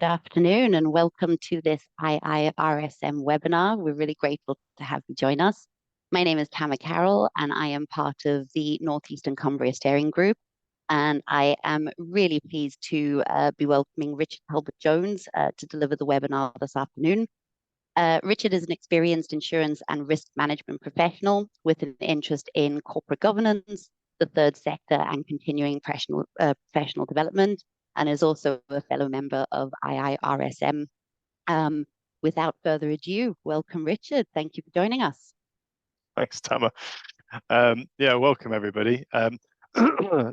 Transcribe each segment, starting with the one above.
Good afternoon and welcome to this IIRSM webinar. We're really grateful to have you join us. My name is Tama Carroll and I am part of the Northeastern Cumbria Steering Group. And I am really pleased to be welcoming Richard Talbot-Jones to deliver the webinar this afternoon. Richard is an experienced insurance and risk management professional with an interest in corporate governance, the third sector and continuing professional development, and is also a fellow member of IIRSM. Without further ado, welcome, Richard. Thank you for joining us. Thanks, Tama. Yeah, welcome, everybody.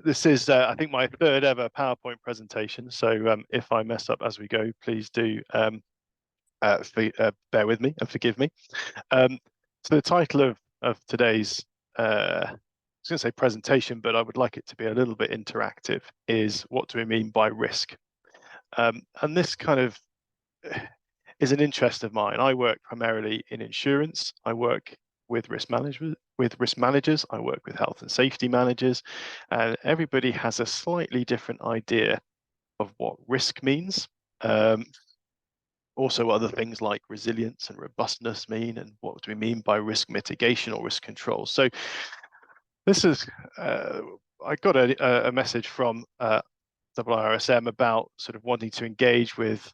This is, I think, my third ever PowerPoint presentation. So if I mess up as we go, please do bear with me and forgive me. So the title of today's, I was going to say presentation, but I would like it to be a little bit interactive, is what do we mean by risk? And this kind of is an interest of mine. I work primarily in insurance. I work with risk managers. I work with health and safety managers, and everybody has a slightly different idea of what risk means. Also, other things like resilience and robustness mean, and what do we mean by risk mitigation or risk control? So this is, I got a message from IIRSM about sort of wanting to engage with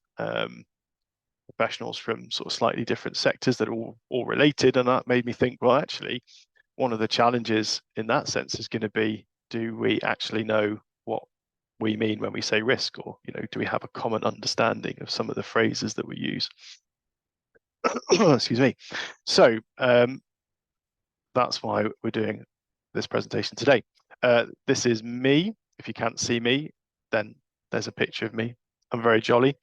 professionals from sort of slightly different sectors that are all related, and that made me think, well, actually, one of the challenges in that sense is going to be, do we actually know what we mean when we say risk, or do we have a common understanding of some of the phrases that we use? Excuse me. So that's why we're doing this presentation today. This is me. If you can't see me, then there's a picture of me. I'm very jolly.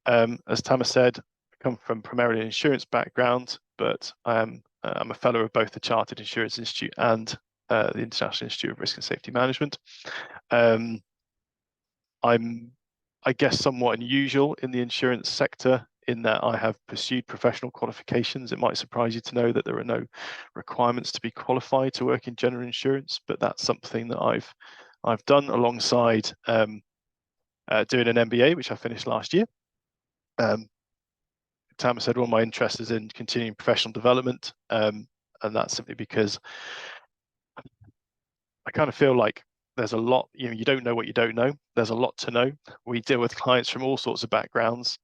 As Tama said, I come from primarily an insurance background, but I'm a fellow of both the Chartered Insurance Institute and the International Institute of Risk and Safety Management. I'm, I guess, somewhat unusual in the insurance sector in that I have pursued professional qualifications. It might surprise you to know that there are no requirements to be qualified to work in general insurance, but that's something that I've done alongside doing an MBA, which I finished last year. Tama said one of my interests is in continuing professional development, and that's simply because I kind of feel like there's a lot, you don't know what you don't know. There's a lot to know. We deal with clients from all sorts of backgrounds,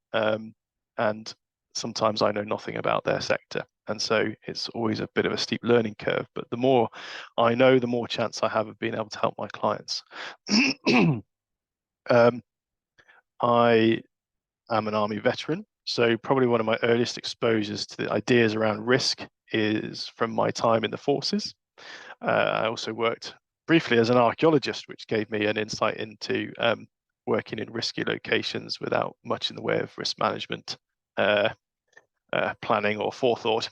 and sometimes I know nothing about their sector. And so it's always a bit of a steep learning curve. But the more I know, the more chance I have of being able to help my clients. I am an Army veteran. So probably one of my earliest exposures to the ideas around risk is from my time in the forces. I also worked briefly as an archaeologist, which gave me an insight into working in risky locations without much in the way of risk management, planning or forethought.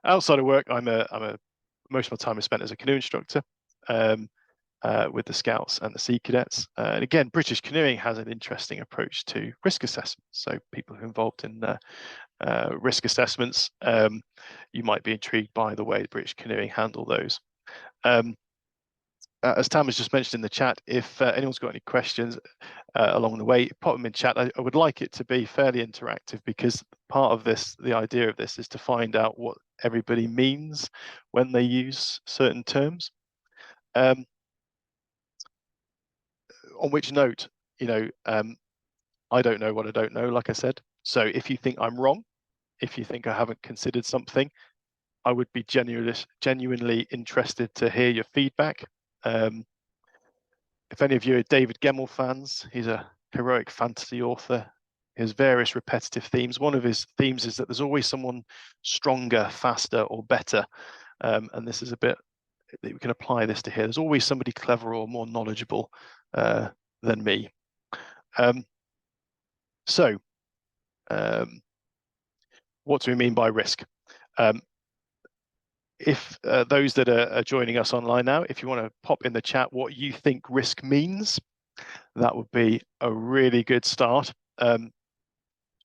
Outside of work, most of my time is spent as a canoe instructor with the Scouts and the Sea Cadets. And again, British canoeing has an interesting approach to risk assessment. So people who are involved in risk assessments, you might be intrigued by the way British canoeing handle those. As Tam has just mentioned in the chat, if anyone's got any questions along the way, pop them in chat. I would like it to be fairly interactive, because part of this, the idea of this, is to find out what everybody means when they use certain terms. On which note, I don't know what I don't know, like I said. So if you think I'm wrong, if you think I haven't considered something, I would be genuinely interested to hear your feedback. If any of you are David Gemmell fans, he's a heroic fantasy author. He has various repetitive themes. One of his themes is that there's always someone stronger, faster, or better. And this is a bit that we can apply this to here. There's always somebody clever or more knowledgeable than me. What do we mean by risk? If those that are joining us online now, if you want to pop in the chat what you think risk means, that would be a really good start. I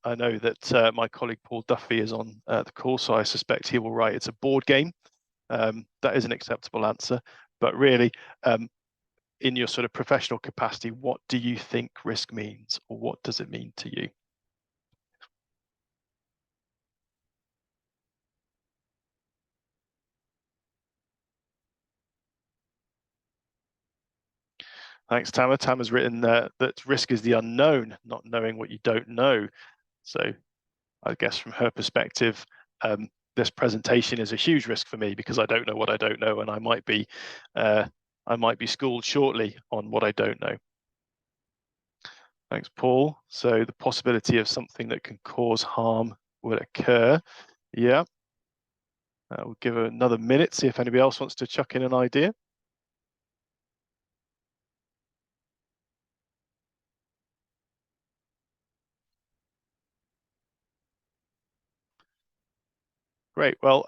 know that my colleague Paul Duffy is on the call, so I suspect he will write it's a board game. That is an acceptable answer, but really, in your sort of professional capacity, what do you think risk means, or what does it mean to you? Thanks, Tama. Tama's written that risk is the unknown, not knowing what you don't know. So I guess from her perspective, this presentation is a huge risk for me because I don't know what I don't know, and I might be schooled shortly on what I don't know. Thanks, Paul. So the possibility of something that can cause harm would occur. Yeah. We'll give it another minute, see if anybody else wants to chuck in an idea. Great. Well,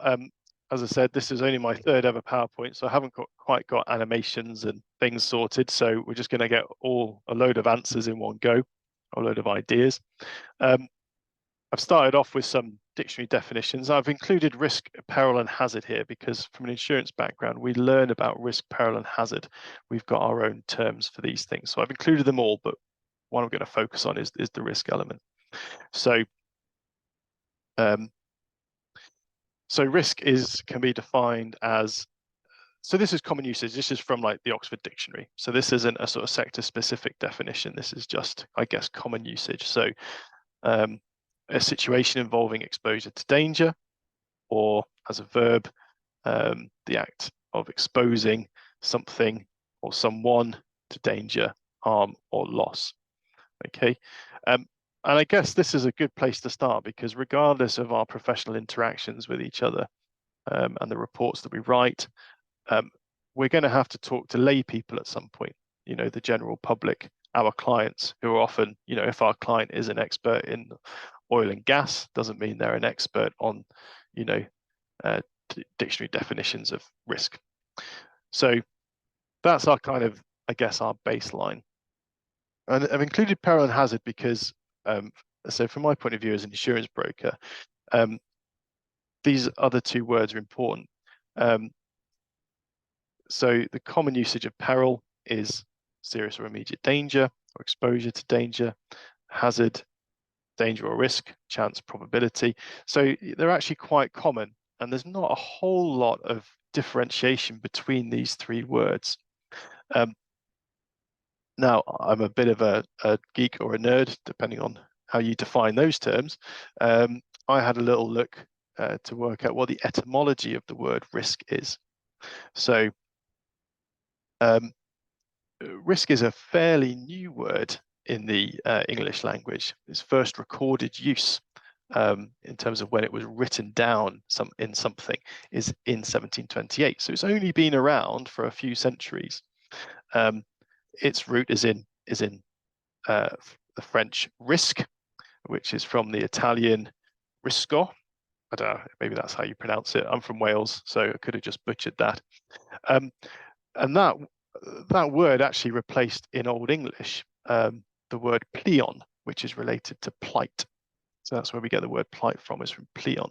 as I said, this is only my third ever PowerPoint, so I haven't quite got animations and things sorted. So we're just going to get a load of answers in one go, a load of ideas. I've started off with some dictionary definitions. I've included risk, peril, and hazard here because from an insurance background, we learn about risk, peril, and hazard. We've got our own terms for these things. So I've included them all, but what I'm going to focus on is the risk element. So risk can be defined as, so this is common usage. This is from like the Oxford Dictionary. So this isn't a sort of sector specific definition. This is just, I guess, common usage. So a situation involving exposure to danger, or as a verb, the act of exposing something or someone to danger, harm, or loss. Okay. And I guess this is a good place to start because regardless of our professional interactions with each other and the reports that we write, we're going to have to talk to lay people at some point, you know, the general public, our clients, who are often, you know, if our client is an expert in oil and gas, doesn't mean they're an expert on, you know, dictionary definitions of risk. So that's our kind of, I guess, our baseline. And I've included peril and hazard because, so from my point of view as an insurance broker, these other two words are important. So the common usage of peril is serious or immediate danger or exposure to danger. Hazard, danger or risk, chance, probability. So they're actually quite common, and there's not a whole lot of differentiation between these three words. Now, I'm a bit of a geek or a nerd, depending on how you define those terms. I had a little look to work out what the etymology of the word risk is. So risk is a fairly new word in the English language. Its first recorded use in terms of when it was written down in something is in 1728. So it's only been around for a few centuries. Its root is in the French risque, which is from the Italian risco. I don't know, maybe that's how you pronounce it. I'm from Wales, so I could have just butchered that. And that word actually replaced in Old English the word pleon, which is related to plight. So that's where we get the word plight from, is from pleon.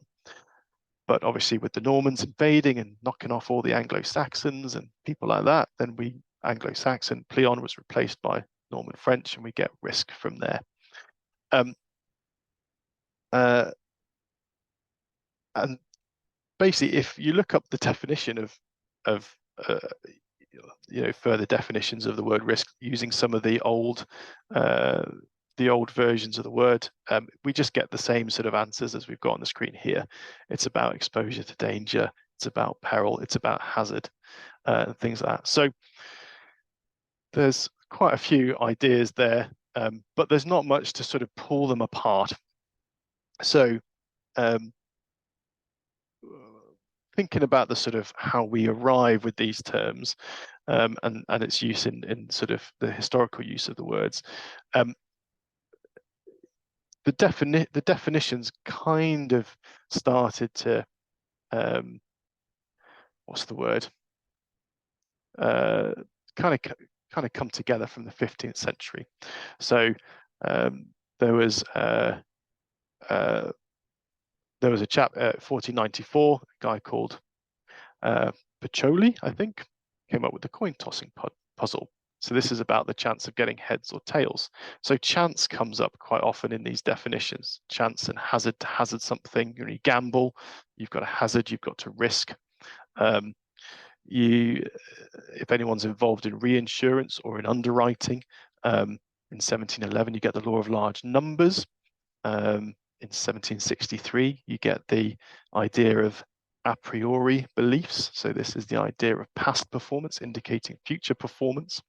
But obviously with the Normans invading and knocking off all the Anglo-Saxons and people like that, then Anglo-Saxon pleon was replaced by Norman French, and we get risk from there. And basically, if you look up the definition of you know, further definitions of the word risk using some of the old versions of the word, we just get the same sort of answers as we've got on the screen here. It's about exposure to danger, it's about peril, it's about hazard, and things like that. So there's quite a few ideas there, but there's not much to sort of pull them apart. So thinking about the sort of how we arrive with these terms and its use in sort of the historical use of the words, the definitions kind of started to what's the word? Kind of come together from the 15th century. So there was a chap 1494, a guy called Pacioli, I think, came up with the coin tossing puzzle. So this is about the chance of getting heads or tails. So chance comes up quite often in these definitions. Chance and hazard, to hazard something. You gamble, you've got a hazard, you've got to risk. If anyone's involved in reinsurance or in underwriting, in 1711, you get the law of large numbers. In 1763, you get the idea of a priori beliefs. So this is the idea of past performance indicating future performance,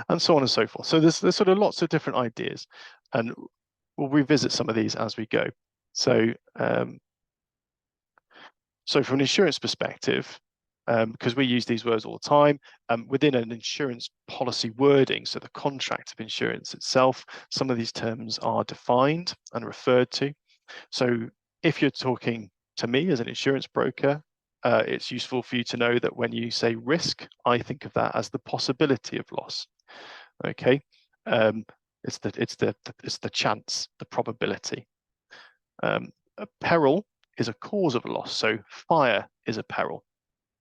and so on and so forth. So there's sort of lots of different ideas, and we'll revisit some of these as we go. So, so from an insurance perspective, because we use these words all the time, within an insurance policy wording, so the contract of insurance itself, some of these terms are defined and referred to. So if you're talking to me as an insurance broker, it's useful for you to know that when you say risk, I think of that as the possibility of loss. Okay, it's the chance, the probability. A peril is a cause of a loss. So fire is a peril.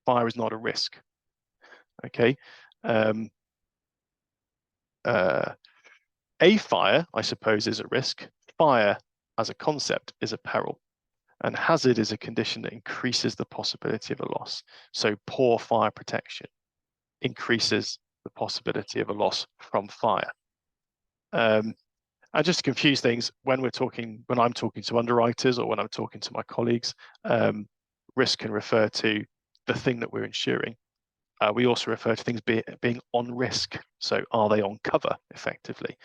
Fire is not a risk. Okay. A fire, I suppose, is a risk. Fire as a concept is a peril. And hazard is a condition that increases the possibility of a loss. So poor fire protection increases the possibility of a loss from fire. And just to confuse things, when I'm talking to underwriters or when I'm talking to my colleagues, risk can refer to the thing that we're insuring. We also refer to things being on risk. So are they on cover effectively?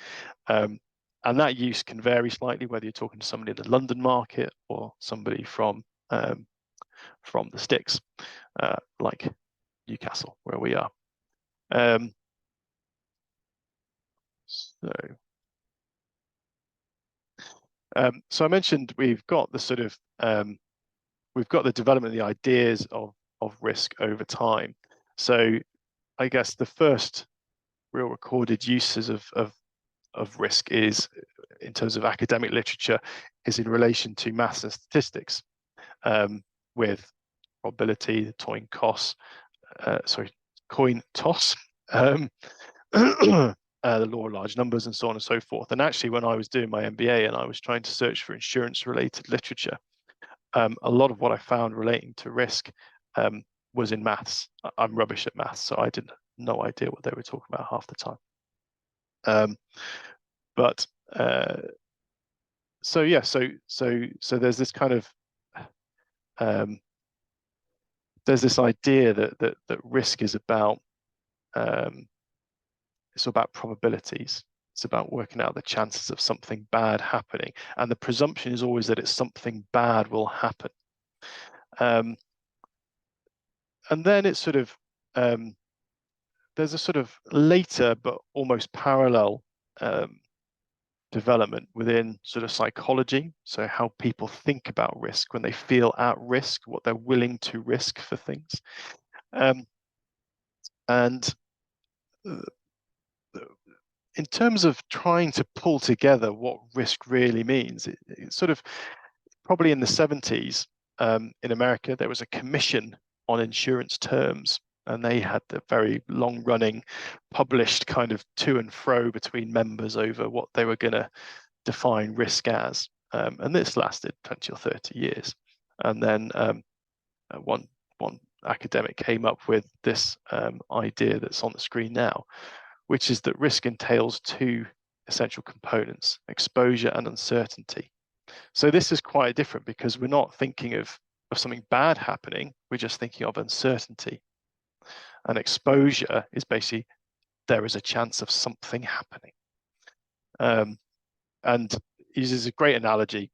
And that use can vary slightly, whether you're talking to somebody in the London market or somebody from the sticks, like Newcastle, where we are. So I mentioned we've got the sort of we've got the development of the ideas of risk over time. So I guess the first real recorded uses of risk is, in terms of academic literature, is in relation to maths and statistics, with probability, the coin toss, the law of large numbers, and so on and so forth. And actually, when I was doing my MBA and I was trying to search for insurance-related literature, a lot of what I found relating to risk was in maths. I'm rubbish at maths, so I didn't no idea what they were talking about half the time. So yeah, so there's this kind of there's this idea that risk is about it's about probabilities. It's about working out the chances of something bad happening, and the presumption is always that it's something bad will happen. And then it's sort of there's a sort of later but almost parallel development within sort of psychology. So how people think about risk when they feel at risk, what they're willing to risk for things. And in terms of trying to pull together what risk really means, it's sort of probably in the 70s in America, there was a commission on insurance terms, and they had the very long-running published kind of to and fro between members over what they were going to define risk as. And this lasted 20 or 30 years. And then one academic came up with this idea that's on the screen now, which is that risk entails two essential components: exposure and uncertainty. So this is quite different, because we're not thinking of something bad happening, we're just thinking of uncertainty. And exposure is basically there is a chance of something happening. And he uses a great analogy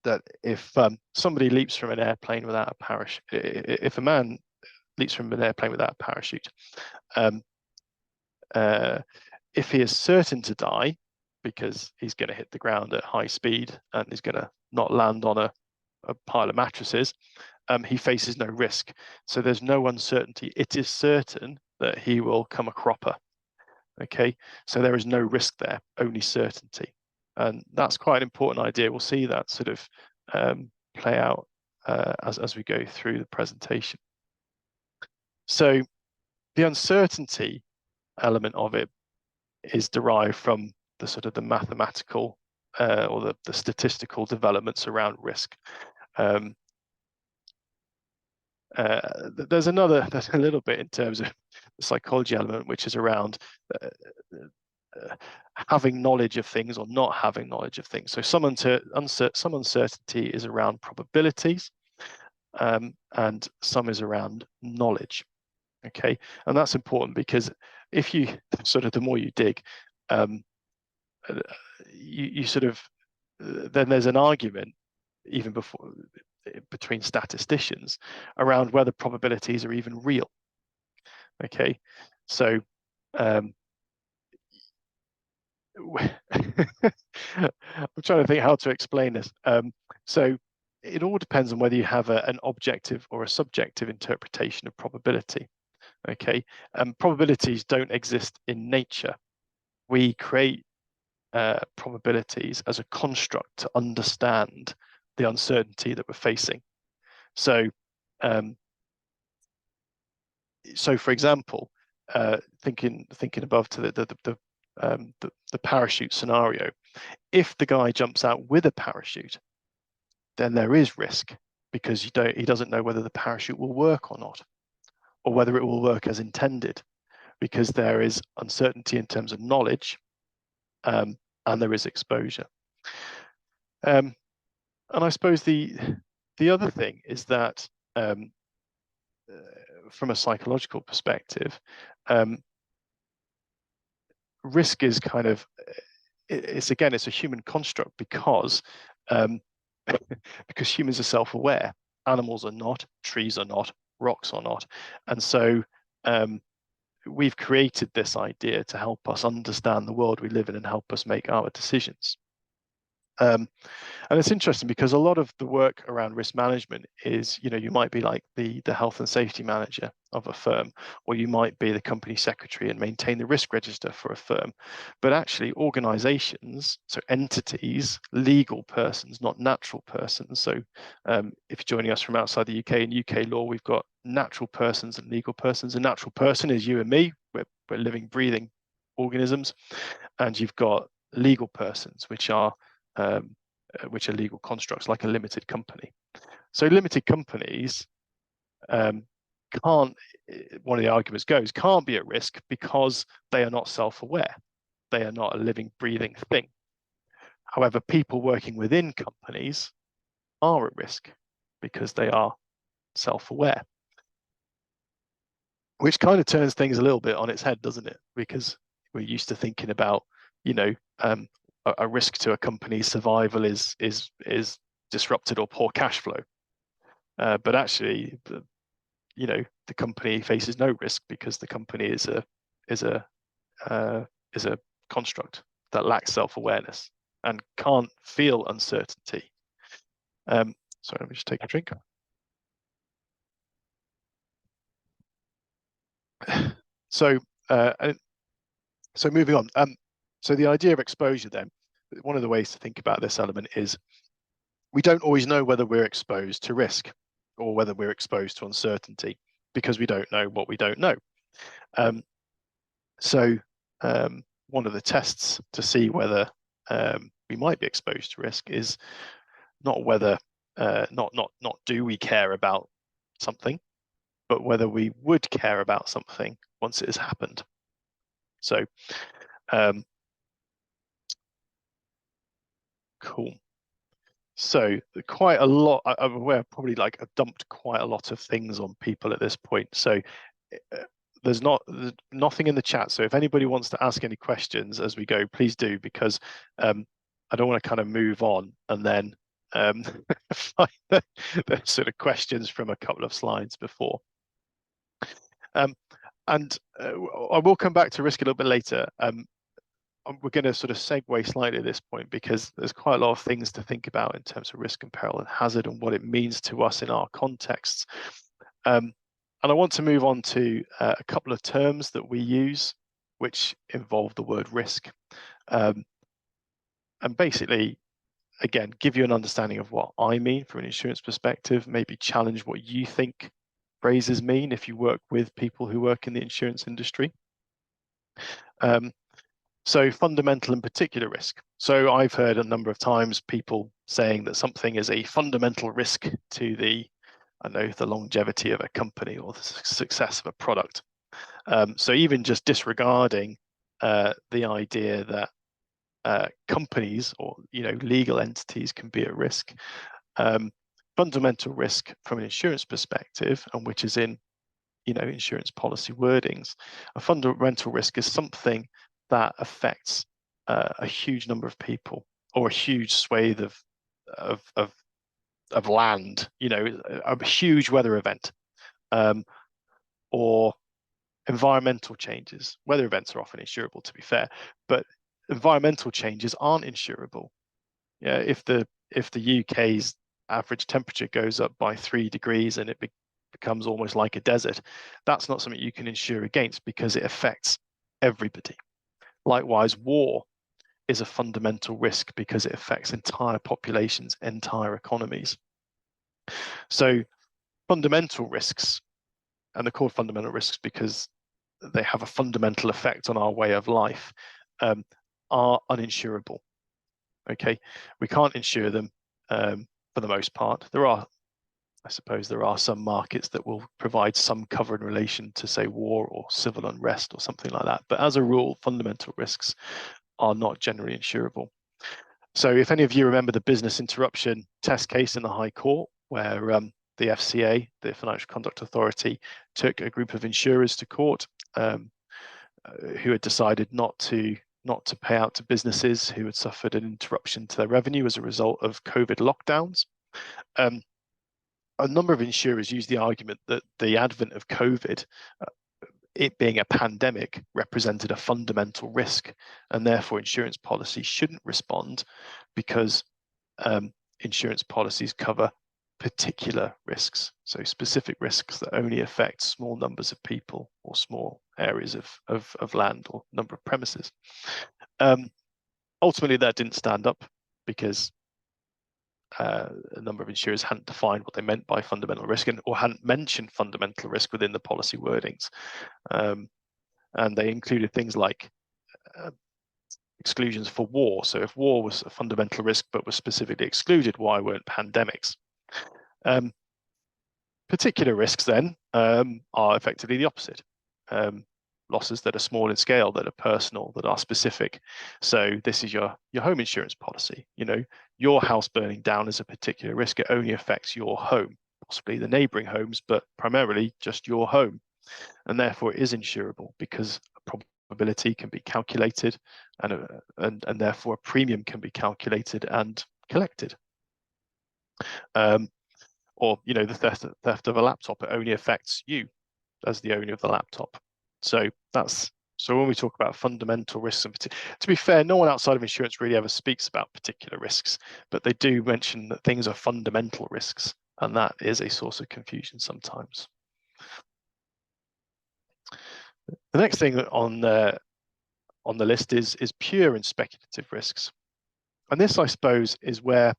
that if somebody leaps from an airplane without a parachute, if a man leaps from an airplane without a parachute, if he is certain to die because he's going to hit the ground at high speed and he's going to not land on a pile of mattresses, he faces no risk. So there's no uncertainty. It is certain that he will come a cropper. Okay, so there is no risk there, only certainty. And that's quite an important idea. We'll see that sort of play out as we go through the presentation. So the uncertainty element of it is derived from the sort of the mathematical or the statistical developments around risk. There's a little bit in terms of the psychology element, which is around having knowledge of things or not having knowledge of things. So some uncertainty is around probabilities, and some is around knowledge. Okay, and that's important because if you sort of, the more you dig, you sort of then there's an argument even between statisticians around whether probabilities are even real. Okay, so I'm trying to think how to explain this. So it all depends on whether you have an objective or a subjective interpretation of probability. Okay, probabilities don't exist in nature. We create probabilities as a construct to understand the uncertainty that we're facing. So, for example, thinking above to the parachute scenario, if the guy jumps out with a parachute, then there is risk because he doesn't know whether the parachute will work or not, or whether it will work as intended, because there is uncertainty in terms of knowledge, and there is exposure. And I suppose the other thing is that from a psychological perspective, risk is kind of, it's a human construct because because humans are self-aware. Animals are not, trees are not, rocks are not. And so we've created this idea to help us understand the world we live in and help us make our decisions. And it's interesting because a lot of the work around risk management is, you might be like the health and safety manager of a firm, or you might be the company secretary and maintain the risk register for a firm. But actually organizations, so entities, legal persons, not natural persons. So if you're joining us from outside the UK, in UK law, we've got natural persons and legal persons. A natural person is you and me. We're living, breathing organisms. And you've got legal persons, which are legal constructs, like a limited company. So limited companies can't, one of the arguments goes, can't be at risk because they are not self-aware. They are not a living, breathing thing. However, people working within companies are at risk because they are self-aware, which kind of turns things a little bit on its head, doesn't it? Because we're used to thinking about, a risk to a company's survival is disrupted or poor cash flow, but actually, the company faces no risk because the company is a construct that lacks self-awareness and can't feel uncertainty. Sorry, let me just take a drink. So moving on. So the idea of exposure then, one of the ways to think about this element is we don't always know whether we're exposed to risk or whether we're exposed to uncertainty because we don't know what we don't know. One of the tests to see whether we might be exposed to risk is not whether, not do we care about something, but whether we would care about something once it has happened. So, cool. So quite a lot, I'm aware probably like I've dumped quite a lot of things on people at this point. So there's nothing in the chat. So if anybody wants to ask any questions as we go, please do, because I don't want to kind of move on and then find the sort of questions from a couple of slides before. I will come back to risk a little bit later. We're going to sort of segue slightly at this point because there's quite a lot of things to think about in terms of risk and peril and hazard and what it means to us in our contexts. And I want to move on to a couple of terms that we use which involve the word risk. And basically, again, give you an understanding of what I mean from an insurance perspective, maybe challenge what you think phrases mean if you work with people who work in the insurance industry. So fundamental and particular risk. So I've heard a number of times people saying that something is a fundamental risk to the, I don't know, the longevity of a company or the success of a product. So even just disregarding the idea that companies or legal entities can be at risk, fundamental risk from an insurance perspective, and which is in insurance policy wordings, a fundamental risk is something that affects a huge number of people or a huge swathe of land, a huge weather event, or environmental changes. Weather events are often insurable, to be fair, but environmental changes aren't insurable. Yeah, if the UK's average temperature goes up by 3 degrees and it becomes almost like a desert, that's not something you can insure against because it affects everybody. Likewise, war is a fundamental risk because it affects entire populations, entire economies. So fundamental risks, and they're called fundamental risks because they have a fundamental effect on our way of life, are uninsurable. Okay, we can't insure them for the most part. I suppose there are some markets that will provide some cover in relation to, say, war or civil unrest or something like that. But as a rule, fundamental risks are not generally insurable. So if any of you remember the business interruption test case in the High Court, where the FCA, the Financial Conduct Authority, took a group of insurers to court who had decided not to pay out to businesses who had suffered an interruption to their revenue as a result of COVID lockdowns. A number of insurers use the argument that the advent of COVID, it being a pandemic, represented a fundamental risk, and therefore insurance policies shouldn't respond because insurance policies cover particular risks, so specific risks that only affect small numbers of people or small areas of land or number of premises. Ultimately, that didn't stand up because a number of insurers hadn't defined what they meant by fundamental risk or hadn't mentioned fundamental risk within the policy wordings. And they included things like exclusions for war. So if war was a fundamental risk but was specifically excluded, why weren't pandemics? Particular risks then are effectively the opposite. Losses that are small in scale, that are personal, that are specific. So this is your home insurance policy. Your house burning down is a particular risk. It only affects your home, possibly the neighboring homes, but primarily just your home. And therefore it is insurable because a probability can be calculated and therefore a premium can be calculated and collected. Or the theft of a laptop, it only affects you as the owner of the laptop. So when we talk about fundamental risks, to be fair, no one outside of insurance really ever speaks about particular risks, but they do mention that things are fundamental risks, and that is a source of confusion sometimes. The next thing on the list is pure and speculative risks, and this, I suppose, is where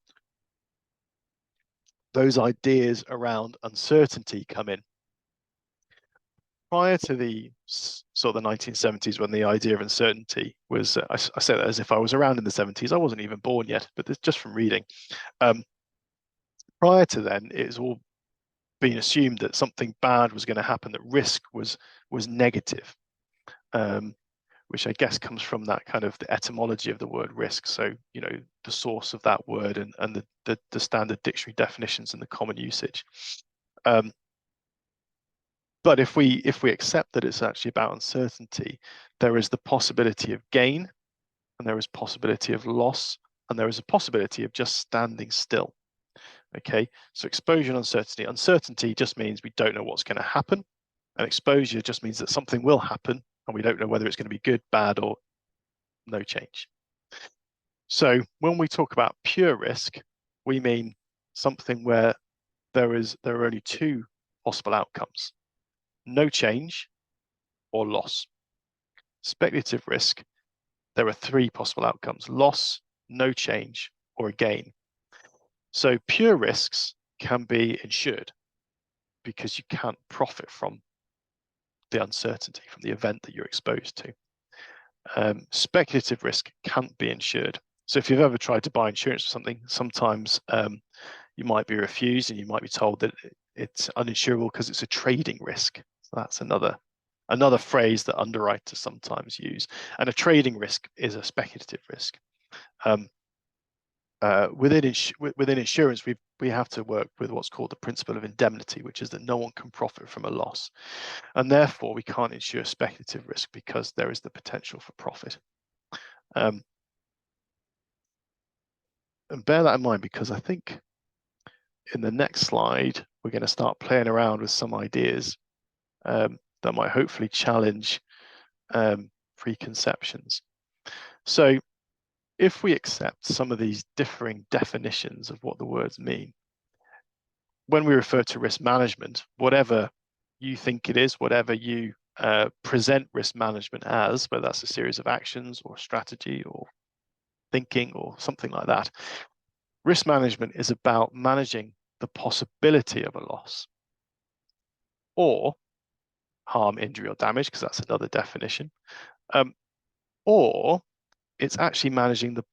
those ideas around uncertainty come in. Prior to the sort of the 1970s, when the idea of uncertainty was, I say that as if I was around in the 70s. I wasn't even born yet, but just from reading. Prior to then, it's all been assumed that something bad was going to happen, that risk was negative, which I guess comes from that kind of the etymology of the word risk. So, the source of that word and the standard dictionary definitions and the common usage. But if we accept that it's actually about uncertainty, there is the possibility of gain, and there is possibility of loss, and there is a possibility of just standing still. Okay, so exposure and uncertainty. Uncertainty just means we don't know what's going to happen, and exposure just means that something will happen, and we don't know whether it's going to be good, bad, or no change. So when we talk about pure risk, we mean something where there are only two possible outcomes: no change or loss. Speculative risk, there are three possible outcomes: loss, no change, or a gain. So pure risks can be insured because you can't profit from the uncertainty, from the event that you're exposed to. speculative risk can't be insured. So if you've ever tried to buy insurance for something, sometimes you might be refused and you might be told that it's uninsurable because it's a trading risk. So that's another phrase that underwriters sometimes use. And a trading risk is a speculative risk. Within insurance, we have to work with what's called the principle of indemnity, which is that no one can profit from a loss. And therefore, we can't insure speculative risk because there is the potential for profit. And bear that in mind, because I think in the next slide, we're going to start playing around with some ideas that might hopefully challenge preconceptions. So if we accept some of these differing definitions of what the words mean, when we refer to risk management, whatever you think it is, whatever you present risk management as, whether that's a series of actions or strategy or thinking or something like that, risk management is about managing the possibility of a loss or harm, injury, or damage, because that's another definition, or it's actually managing the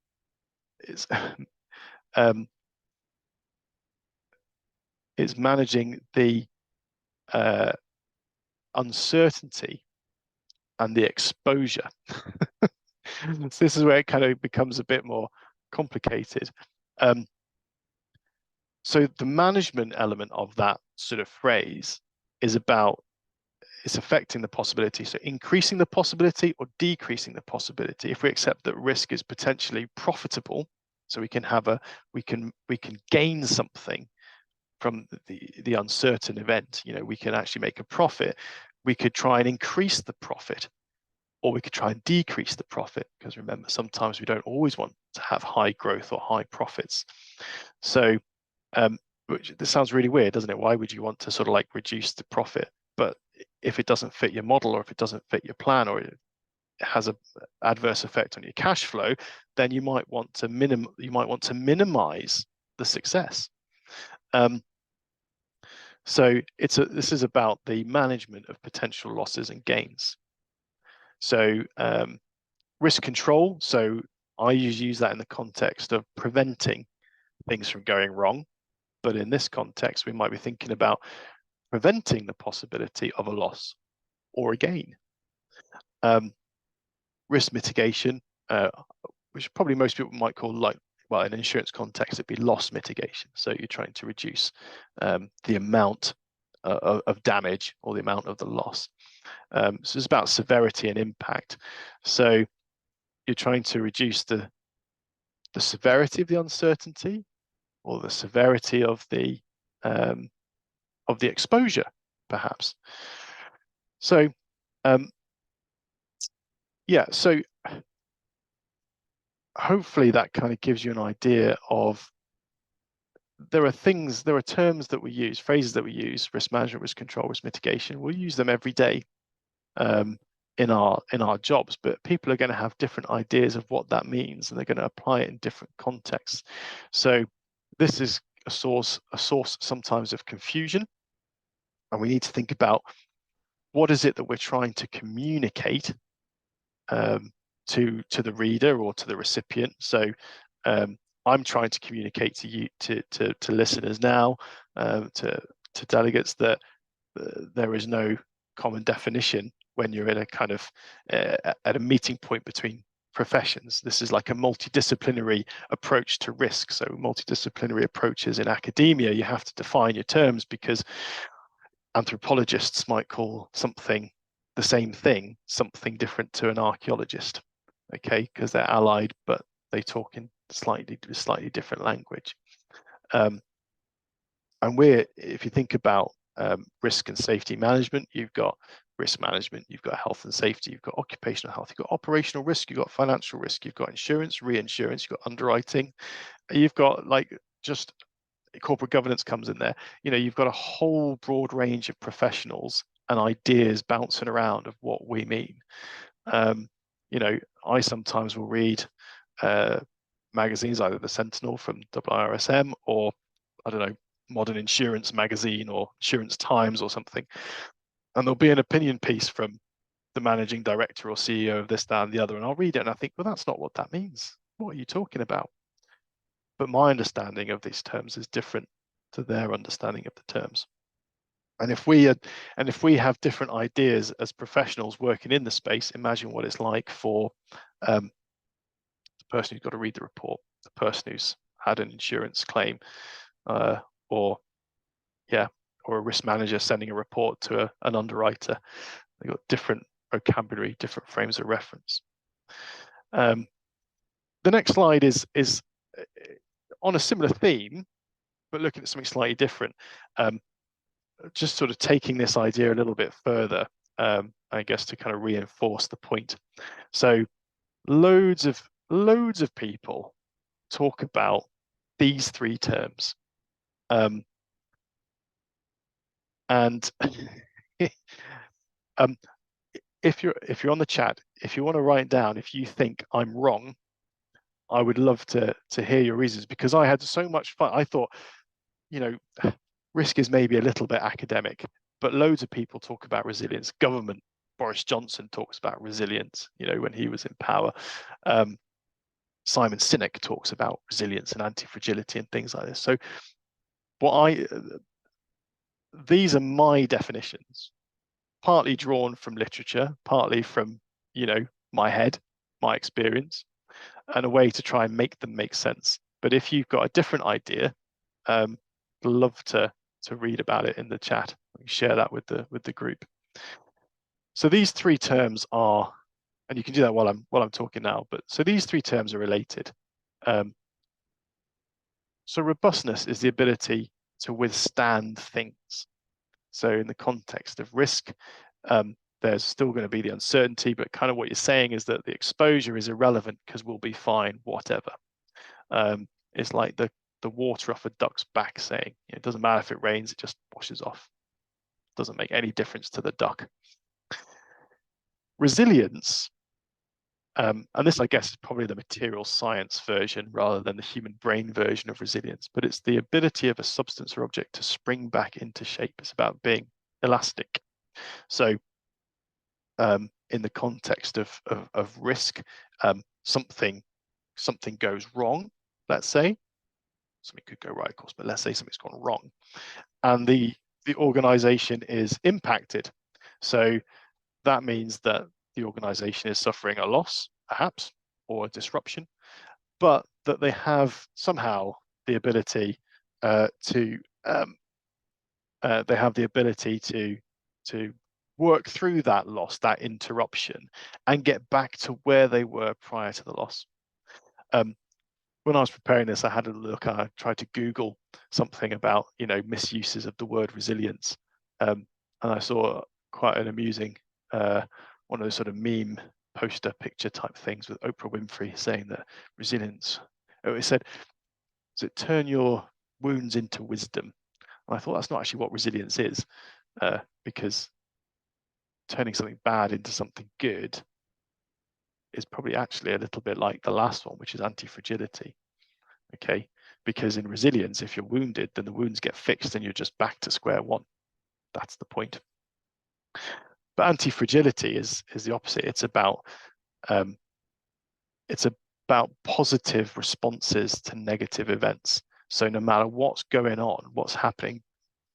it's it's managing the uncertainty and the exposure. So this is where it kind of becomes a bit more complicated. So the management element of that sort of phrase is about it's affecting the possibility. So increasing the possibility or decreasing the possibility. If we accept that risk is potentially profitable, so we can have we can gain something from the uncertain event. You know, we can actually make a profit. We could try and increase the profit, or we could try and decrease the profit, because remember, sometimes we don't always want to have high growth or high profits. So this sounds really weird, doesn't it? Why would you want to sort of like reduce the profit? But if it doesn't fit your model, or if it doesn't fit your plan, or it has an adverse effect on your cash flow, then you might want to minimize the success. So this is about the management of potential losses and gains. So risk control. So I usually use that in the context of preventing things from going wrong. But in this context, we might be thinking about preventing the possibility of a loss or a gain. Risk mitigation, which probably most people might call, like, well, in an insurance context, it'd be loss mitigation. So you're trying to reduce the amount of damage or the amount of the loss. So it's about severity and impact. So you're trying to reduce the severity of the uncertainty or the severity of the exposure, perhaps. So yeah, so hopefully that kind of gives you an idea of there are terms that we use, phrases that we use: risk management, risk control, risk mitigation. We'll use them every day in our jobs, but people are going to have different ideas of what that means, and they're going to apply it in different contexts. So this is a source sometimes of confusion, and we need to think about what is it that we're trying to communicate to the reader or to the recipient. So I'm trying to communicate to you, to listeners now, to delegates, that there is no common definition when you're in a kind of at a meeting point between professions. This is like a multidisciplinary approach to risk. So multidisciplinary approaches in academia, you have to define your terms, because anthropologists might call something the same thing something different to an archaeologist, okay, because they're allied, but they talk in slightly different language. And if you think about risk and safety management, you've got risk management, you've got health and safety, you've got occupational health, you've got operational risk, you've got financial risk, you've got insurance, reinsurance, you've got underwriting, you've got like just corporate governance comes in there. You know, you've got a whole broad range of professionals and ideas bouncing around of what we mean. You know, I sometimes will read magazines, either the Sentinel from IIRSM, or I don't know, Modern Insurance magazine or Insurance Times or something, and there'll be an opinion piece from the managing director or CEO of this, that, and the other, and I'll read it and I think, well, that's not what that means. What are you talking about? But my understanding of these terms is different to their understanding of the terms. And if we have different ideas as professionals working in the space, imagine what it's like for the person who's got to read the report, the person who's had an insurance claim, or a risk manager sending a report to an underwriter. They've got different vocabulary, different frames of reference. The next slide is on a similar theme, but looking at something slightly different. Just sort of taking this idea a little bit further, I guess, to kind of reinforce the point. So loads of people talk about these three terms. And if you're on the chat, if you want to write down, if you think I'm wrong, I would love to hear your reasons, because I had so much fun. I thought, risk is maybe a little bit academic, but loads of people talk about resilience. Government, Boris Johnson talks about resilience, when he was in power. Simon Sinek talks about resilience and anti-fragility and things like this. So these are my definitions, partly drawn from literature, partly from, my head, my experience, and a way to try and make them make sense. But if you've got a different idea, love to read about it in the chat. Share that with the group. So these three terms are, and you can do that while I'm talking now, but so these three terms are related. So robustness is the ability to withstand things. So in the context of risk, there's still going to be the uncertainty, but kind of what you're saying is that the exposure is irrelevant because we'll be fine, whatever. It's like the water off a duck's back saying, it doesn't matter if it rains, it just washes off. Doesn't make any difference to the duck. Resilience, and this, I guess, is probably the material science version rather than the human brain version of resilience, but it's the ability of a substance or object to spring back into shape. It's about being elastic. So in the context of risk, something goes wrong, let's say. Something could go right, of course, but let's say something's gone wrong, and the organization is impacted. So that means that the organization is suffering a loss, perhaps, or a disruption, but that they have somehow the ability to work through that loss, that interruption, and get back to where they were prior to the loss. When I was preparing this, I had a look. I tried to Google something about misuses of the word resilience, and I saw quite an amusing one of those sort of meme poster picture type things with Oprah Winfrey saying that resilience. It said, "Does it turn your wounds into wisdom?" And I thought that's not actually what resilience is, because turning something bad into something good is probably actually a little bit like the last one, which is anti-fragility. Okay, because in resilience, if you're wounded, then the wounds get fixed and you're just back to square one. That's the point. But anti-fragility is the opposite. It's about positive responses to negative events. So no matter what's going on, what's happening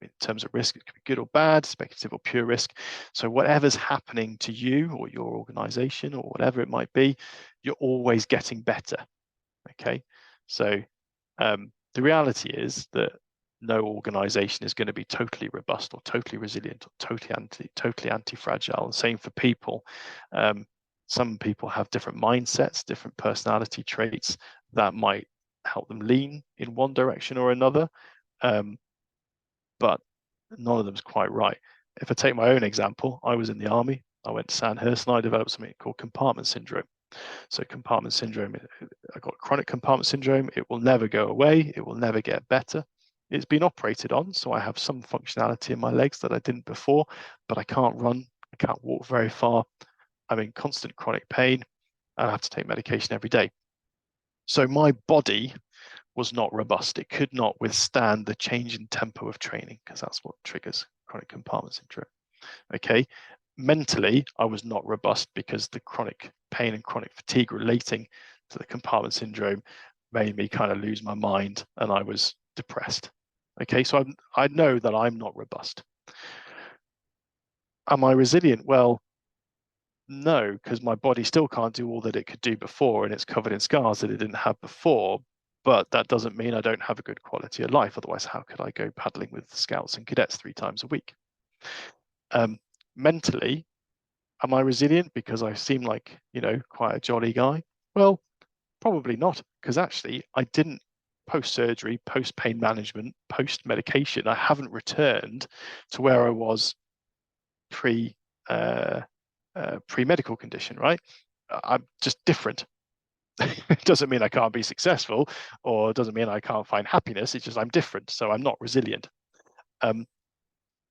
in terms of risk, it could be good or bad, speculative or pure risk. So whatever's happening to you or your organization or whatever it might be, you're always getting better. Okay, so the reality is that no organization is going to be totally robust or totally resilient or totally anti-fragile. And same for people. Some people have different mindsets, different personality traits that might help them lean in one direction or another, but none of them is quite right. If I take my own example, I was in the army. I went to Sandhurst and I developed something called compartment syndrome. So compartment syndrome, I got chronic compartment syndrome. It will never go away. It will never get better. It's been operated on, so I have some functionality in my legs that I didn't before, but I can't run. I can't walk very far. I'm in constant chronic pain, and I have to take medication every day. So my body was not robust. It could not withstand the change in tempo of training, because that's what triggers chronic compartment syndrome. Okay, mentally, I was not robust because the chronic pain and chronic fatigue relating to the compartment syndrome made me kind of lose my mind, and I was depressed. Okay, so I know that I'm not robust. Am I resilient? Well, no, because my body still can't do all that it could do before, and it's covered in scars that it didn't have before. But that doesn't mean I don't have a good quality of life. Otherwise, how could I go paddling with scouts and cadets 3 times a week? Mentally, am I resilient because I seem like, quite a jolly guy? Well, probably not, because actually I didn't post-surgery, post-pain management, post-medication, I haven't returned to where I was pre pre-medical condition, right? I'm just different. It doesn't mean I can't be successful, or it doesn't mean I can't find happiness. It's just I'm different, so I'm not resilient. Am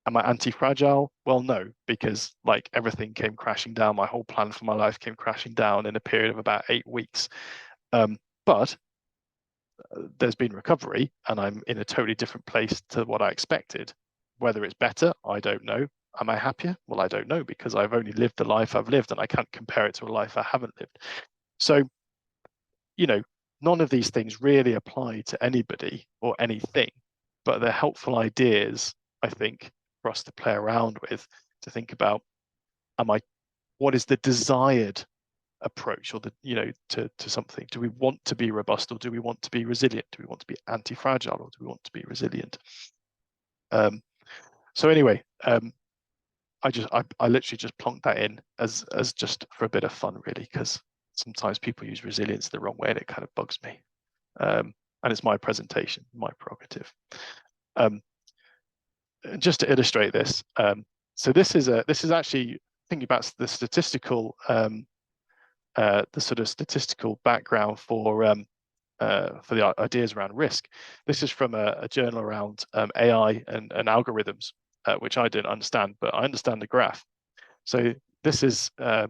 I anti-fragile? Well, no, because like everything came crashing down. My whole plan for my life came crashing down in a period of about 8 weeks. But there's been recovery, and I'm in a totally different place to what I expected. Whether it's better, I don't know. Am I happier? Well, I don't know, because I've only lived the life I've lived, and I can't compare it to a life I haven't lived. So, none of these things really apply to anybody or anything, but they're helpful ideas, I think, for us to play around with, to think about, what is the desired approach, or to something? Do we want to be robust, or do we want to be resilient? Do we want to be anti-fragile, or do we want to be resilient? So anyway, I literally just plonked that in as just for a bit of fun, really, because sometimes people use resilience the wrong way, and it kind of bugs me. And it's my presentation, my prerogative. Just to illustrate this, so this is actually thinking about the statistical the sort of statistical background for the ideas around risk. This is from a journal around AI and algorithms, which I didn't understand, but I understand the graph. So this is the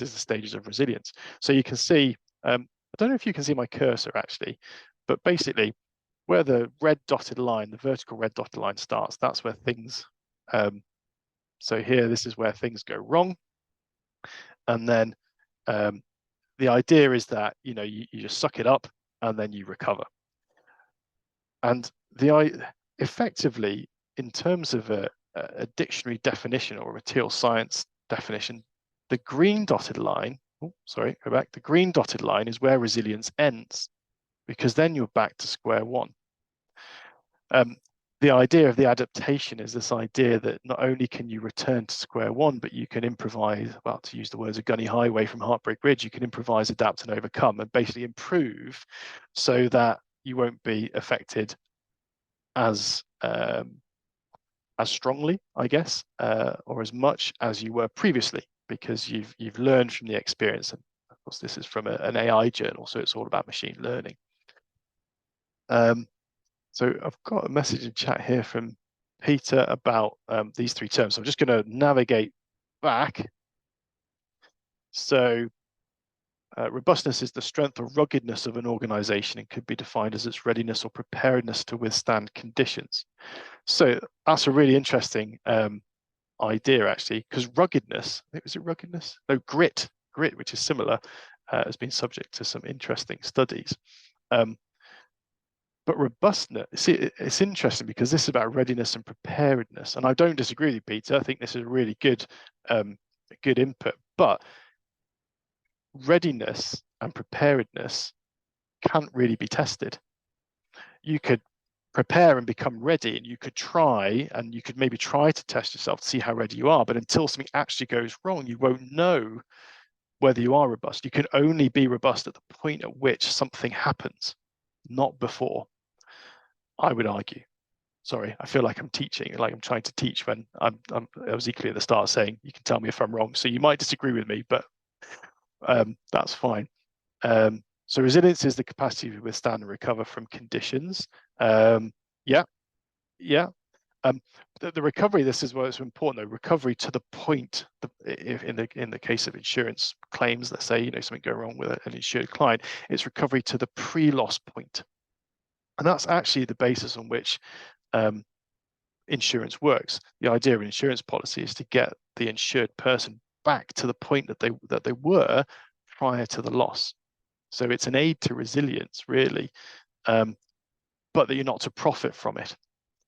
stages of resilience. So you can see, I don't know if you can see my cursor actually, but basically where the red dotted line, the vertical red dotted line starts, that's where things, so here, this is where things go wrong. And then the idea is that, you just suck it up and then you recover. And effectively, in terms of a dictionary definition or a material science definition, the green dotted line, the green dotted line is where resilience ends, because then you're back to square one. The idea of the adaptation is this idea that not only can you return to square one, but you can improvise, well, to use the words of Gunny Highway from Heartbreak Ridge, you can improvise, adapt, and overcome, and basically improve so that you won't be affected as strongly, I guess, or as much as you were previously, because you've learned from the experience. And of course, this is from an AI journal, so it's all about machine learning. So I've got a message in chat here from Peter about these 3 terms. So I'm just going to navigate back. So robustness is the strength or ruggedness of an organization, and could be defined as its readiness or preparedness to withstand conditions. So that's a really interesting idea, actually, because ruggedness, was it ruggedness? No, grit, which is similar, has been subject to some interesting studies. But robustness, see, it's interesting because this is about readiness and preparedness. And I don't disagree with you, Peter. I think this is a really good input. But readiness and preparedness can't really be tested. You could prepare and become ready, and you could try, and you could maybe try to test yourself to see how ready you are. But until something actually goes wrong, you won't know whether you are robust. You can only be robust at the point at which something happens, not before, I would argue. Sorry, I feel like I'm teaching, like I'm trying to teach when I was equally at the start saying, you can tell me if I'm wrong. So you might disagree with me, but that's fine. So resilience is the capacity to withstand and recover from conditions. Yeah. The recovery, this is what's important though, recovery to the point, if in the case of insurance claims, let's say, something go wrong with an insured client, it's recovery to the pre-loss point. And that's actually the basis on which insurance works. The idea of an insurance policy is to get the insured person back to the point that they were prior to the loss. So it's an aid to resilience, really, but that you're not to profit from it.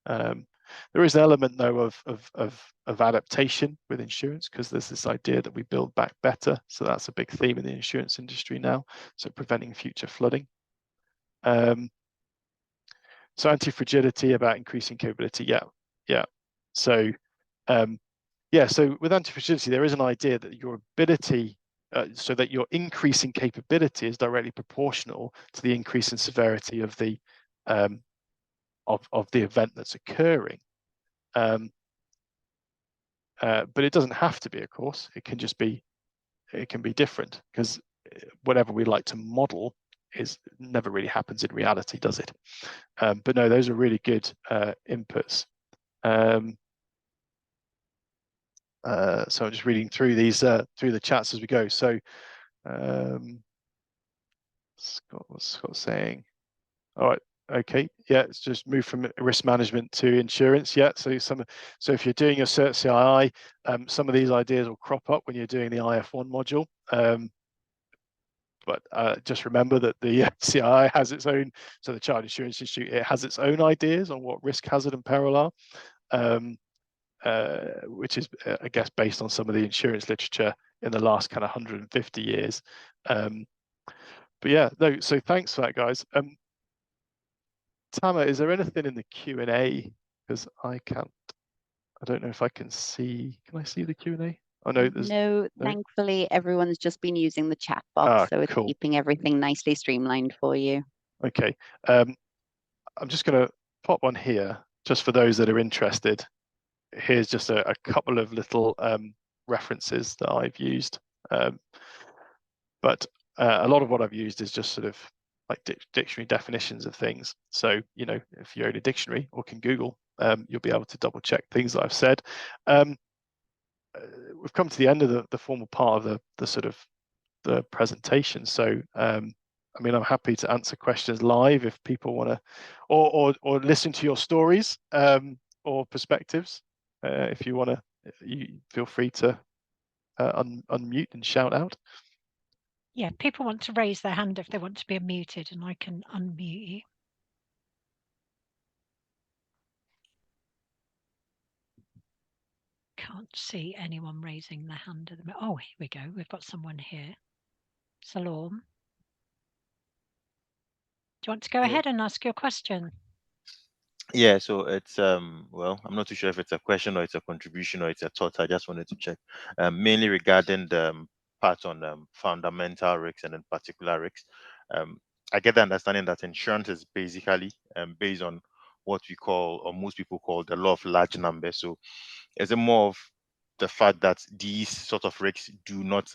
There is an element, though, of adaptation with insurance, because there's this idea that we build back better. So that's a big theme in the insurance industry now. So preventing future flooding. So anti-fragility, about increasing capability. Yeah. So so with anti-fragility, there is an idea that your ability, so that your increase in capability is directly proportional to the increase in severity of the event that's occurring. But it doesn't have to be, of course. It can just be, it can be different, because whatever we like to model is never really happens in reality, does it? But no, those are really good inputs. So I'm just reading through these through the chats as we go. So Scott's saying, all right, okay, yeah, it's just move from risk management to insurance. Yeah, so if you're doing your Cert CII, some of these ideas will crop up when you're doing the IF1 module. But just remember that the CII has its own, so the Child Insurance Institute, it has its own ideas on what risk, hazard, and peril are. Which is, I guess, based on some of the insurance literature in the last kind of 150 years. But yeah, no, so thanks for that, guys. Tama, is there anything in the Q&A? Because I don't know if I can see, can I see the Q&A? Oh no, there's No, thankfully everyone's just been using the chat box, so it's cool. keeping everything nicely streamlined for you. Okay, I'm just going to pop one here, just for those that are interested. Here's just a couple of little references that I've used. But a lot of what I've used is just sort of like dictionary definitions of things. So, you know, if you own a dictionary or can Google, you'll be able to double check things that I've said. We've come to the end of the formal part of the sort of the presentation. So, I mean, I'm happy to answer questions live if people want to, or listen to your stories or perspectives. If you want to, you feel free to unmute and shout out. Yeah, people want to raise their hand if they want to be unmuted, and I can unmute you. Can't see anyone raising their hand at the moment. Oh, here we go. We've got someone here. Salom. Do you want to go ahead and ask your question? Yeah, so it's well, I'm not too sure if it's a question or it's a contribution or it's a thought. I just wanted to check, mainly regarding the part on fundamental risks and in particular risks. I get the understanding that insurance is basically based on what we call, or most people call, the law of large numbers. So is it more of the fact that these sort of risks do not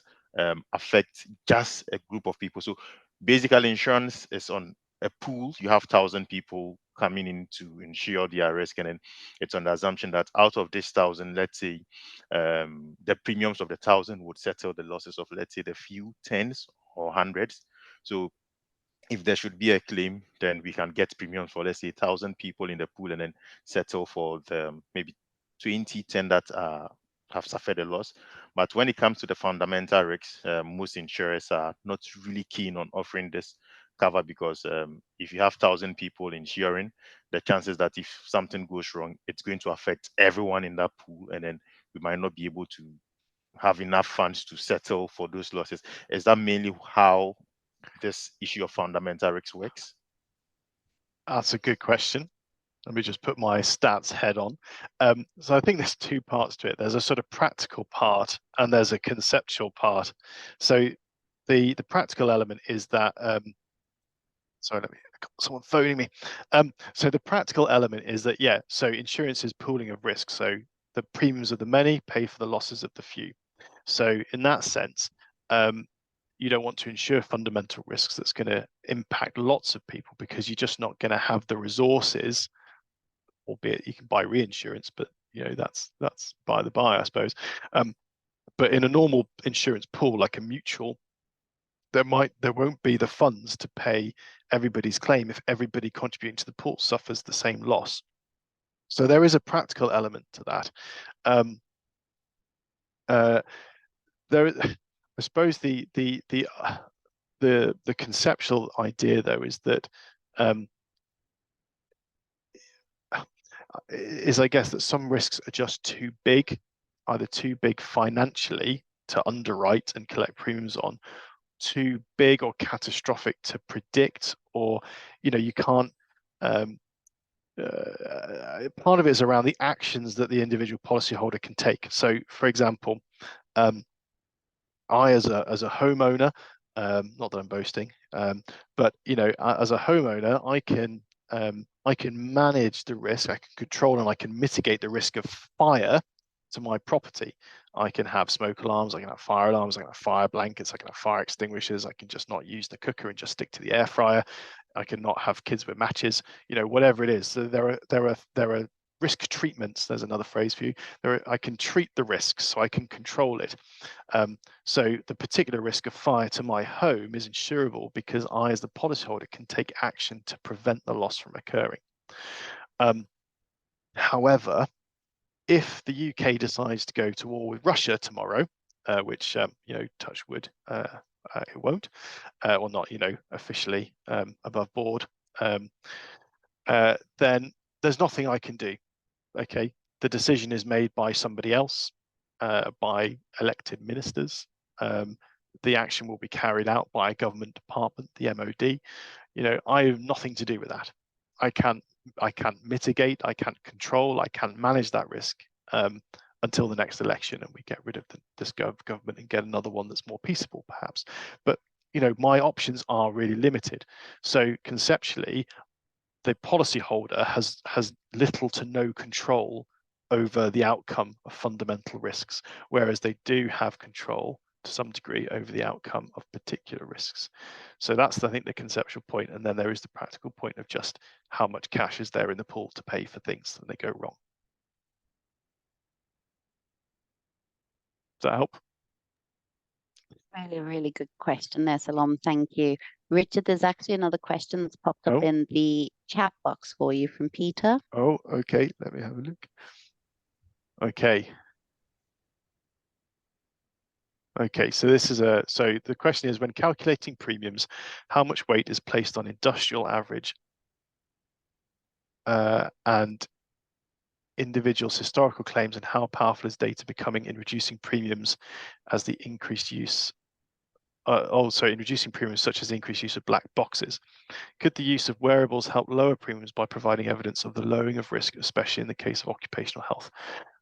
affect just a group of people? So basically, insurance is on a pool. You have 1,000 people coming in to insure their risk, and then it's on the assumption that out of this 1,000, let's say the premiums of the 1,000 would settle the losses of, let's say, the few tens or hundreds. So if there should be a claim, then we can get premiums for, let's say, 1,000 people in the pool, and then settle for the maybe 2010 that have suffered a loss. But when it comes to the fundamental risks, most insurers are not really keen on offering this cover, because if you have 1,000 people insuring, the chances that if something goes wrong, it's going to affect everyone in that pool, and then we might not be able to have enough funds to settle for those losses. Is that mainly how this issue of fundamental risks works? That's a good question. Let me just put my stats head on. So I think there's two parts to it. There's a sort of practical part and there's a conceptual part. So the practical element is that, sorry, someone phoning me. So the practical element is that, yeah, so insurance is pooling of risk. So the premiums of the many pay for the losses of the few. So in that sense, you don't want to insure fundamental risks that's going to impact lots of people, because you're just not going to have the resources, albeit you can buy reinsurance, but you know that's by the by, I suppose. But in a normal insurance pool, like a mutual, there won't be the funds to pay everybody's claim if everybody contributing to the pool suffers the same loss. So there is a practical element to that. There, I suppose the conceptual idea though is that is I guess that some risks are just too big, either too big financially to underwrite and collect premiums on, too big or catastrophic to predict, or you can't. Part of it is around the actions that the individual policyholder can take. So, for example, I as a homeowner, not that I'm boasting, but as a homeowner, I can manage the risk, I can control and I can mitigate the risk of fire to my property. I can have smoke alarms, I can have fire alarms, I can have fire blankets, I can have fire extinguishers, I can just not use the cooker and just stick to the air fryer. I can not have kids with matches, whatever it is. So there are risk treatments. There's another phrase for you. I can treat the risks, so I can control it. So the particular risk of fire to my home is insurable because I, as the policyholder, can take action to prevent the loss from occurring. However, if the UK decides to go to war with Russia tomorrow, which touch wood, it won't, or not, officially above board, then there's nothing I can do. Okay, the decision is made by somebody else, by elected ministers. The action will be carried out by a government department, the MOD. I have nothing to do with that. I can't mitigate, I can't control, I can't manage that risk until the next election and we get rid of this government and get another one that's more peaceable, perhaps. But my options are really limited. So conceptually, the policyholder has little to no control over the outcome of fundamental risks, whereas they do have control to some degree over the outcome of particular risks. So that's, I think, the conceptual point. And then there is the practical point of just how much cash is there in the pool to pay for things when they go wrong. Does that help? Really, really good question there, Salom. Thank you. Richard, there's actually another question that's popped up in the chat box for you from Peter. Oh, okay. Let me have a look. Okay. Okay, so this is so the question is, when calculating premiums, how much weight is placed on industrial average and individuals' historical claims, and how powerful is data becoming in reducing premiums as the increased use also in reducing premiums such as the increased use of black boxes? Could the use of wearables help lower premiums by providing evidence of the lowering of risk, especially in the case of occupational health?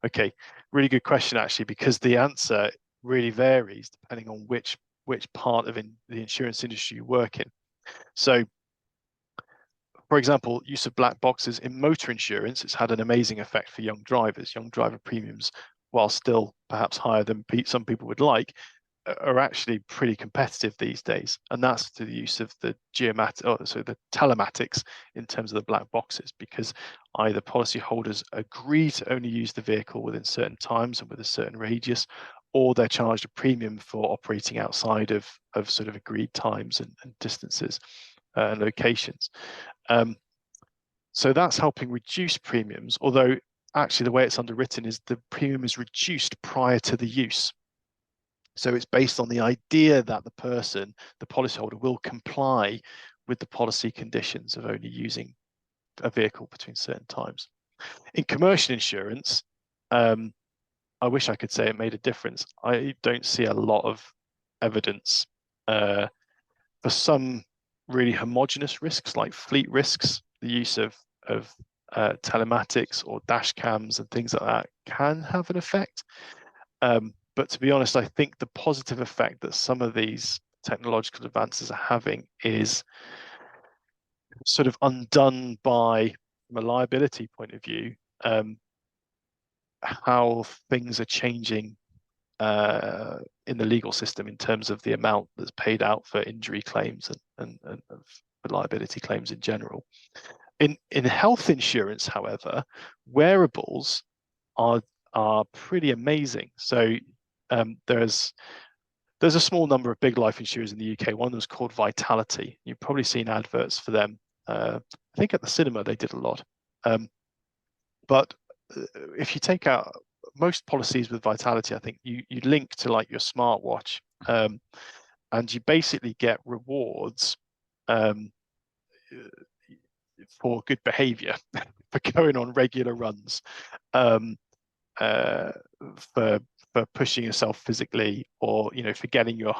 Okay, really good question actually, because the answer really varies depending on which part of the insurance industry you work in. So, for example, use of black boxes in motor insurance, it's had an amazing effect for young drivers. Young driver premiums, while still perhaps higher than some people would like, are actually pretty competitive these days, and that's through the use of the the telematics in terms of the black boxes, because either policyholders agree to only use the vehicle within certain times and with a certain radius, or they're charged a premium for operating outside of sort of agreed times and distances and locations. So that's helping reduce premiums, although actually the way it's underwritten is the premium is reduced prior to the use. So it's based on the idea that the person, the policyholder, will comply with the policy conditions of only using a vehicle between certain times. In commercial insurance, I wish I could say it made a difference. I don't see a lot of evidence for some really homogenous risks like fleet risks. The use of telematics or dash cams and things like that can have an effect. But to be honest, I think the positive effect that some of these technological advances are having is sort of undone by, from a liability point of view, how things are changing in the legal system in terms of the amount that's paid out for injury claims and for liability claims in general. In health insurance, however, wearables are pretty amazing. So there's a small number of big life insurers in the UK. One was called Vitality. You've probably seen adverts for them. I think at the cinema they did a lot. But if you take out most policies with Vitality, I think you link to like your smartwatch, and you basically get rewards for good behavior, for going on regular runs, for pushing yourself physically, or for getting your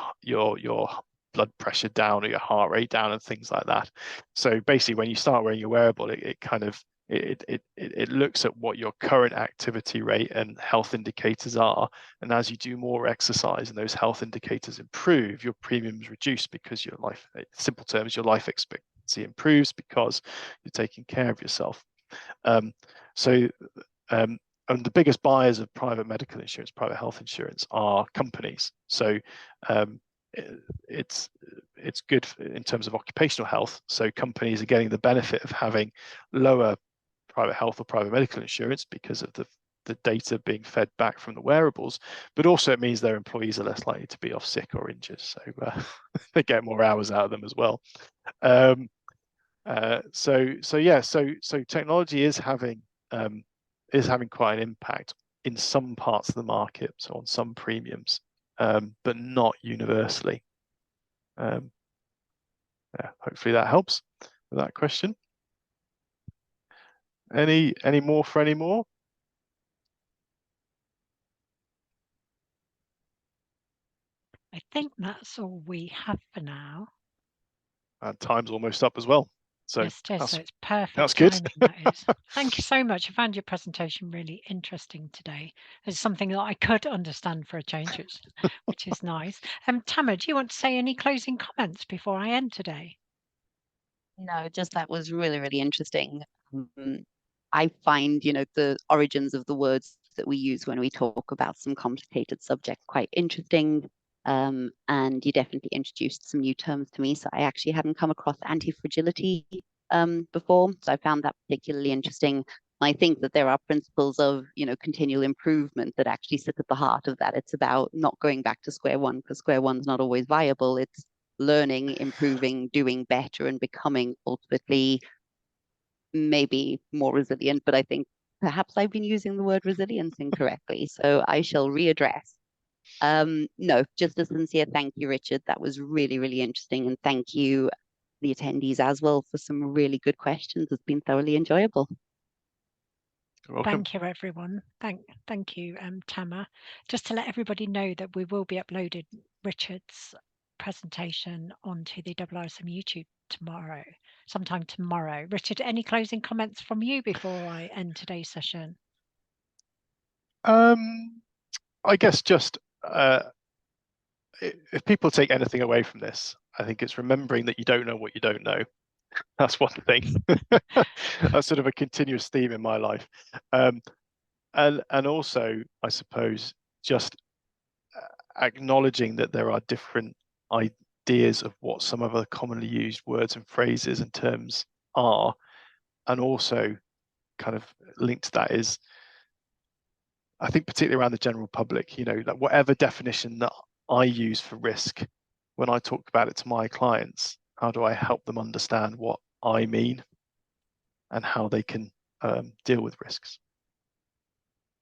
blood pressure down or your heart rate down and things like that. So basically, when you start wearing your wearable, it kind of it looks at what your current activity rate and health indicators are, and as you do more exercise and those health indicators improve, your premiums reduce because your life, in simple terms, your life expectancy improves because you're taking care of yourself. And the biggest buyers of private medical insurance, private health insurance, are companies. So it's good in terms of occupational health. So companies are getting the benefit of having lower private health or private medical insurance because of the data being fed back from the wearables, but also it means their employees are less likely to be off sick or injured. So they get more hours out of them as well. So technology is having quite an impact in some parts of the market, so on some premiums, but not universally. Hopefully that helps with that question. Any more for any more? I think that's all we have for now. And time's almost up as well. So yes, it is. So it's perfect that's good. timing, that is. Thank you so much. I found your presentation really interesting today. It's something that I could understand for a change, which is nice. Tamer, do you want to say any closing comments before I end today? No, just that was really, really interesting. I find, the origins of the words that we use when we talk about some complicated subjects quite interesting. And you definitely introduced some new terms to me. So I actually hadn't come across antifragility before. So I found that particularly interesting. I think that there are principles of, continual improvement that actually sit at the heart of that. It's about not going back to square one, because square one's not always viable. It's learning, improving, doing better, and becoming ultimately maybe more resilient. But I think perhaps I've been using the word resilience incorrectly. So I shall readdress. No, just a sincere thank you, Richard. That was really, really interesting. And thank you, the attendees as well, for some really good questions. It's been thoroughly enjoyable. You're welcome. Thank you, everyone. Thank you, Tamer. Just to let everybody know that we will be uploading Richard's presentation onto the IIRSM YouTube sometime tomorrow. Richard, any closing comments from you before I end today's session? I guess just if people take anything away from this, I think it's remembering that you don't know what you don't know. That's one thing. That's sort of a continuous theme in my life. And also, I suppose, just acknowledging that there are different ideas of what some of the commonly used words and phrases and terms are, and also kind of linked to that is, I think particularly around the general public, that whatever definition that I use for risk, when I talk about it to my clients, how do I help them understand what I mean and how they can deal with risks?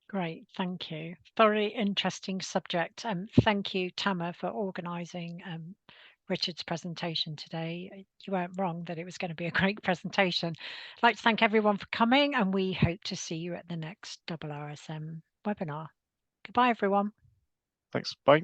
Great, thank you. Thoroughly interesting subject. Thank you, Tamer, for organising Richard's presentation today. You weren't wrong that it was going to be a great presentation. I'd like to thank everyone for coming, and we hope to see you at the next IIRSM webinar. Goodbye, everyone. Thanks. Bye.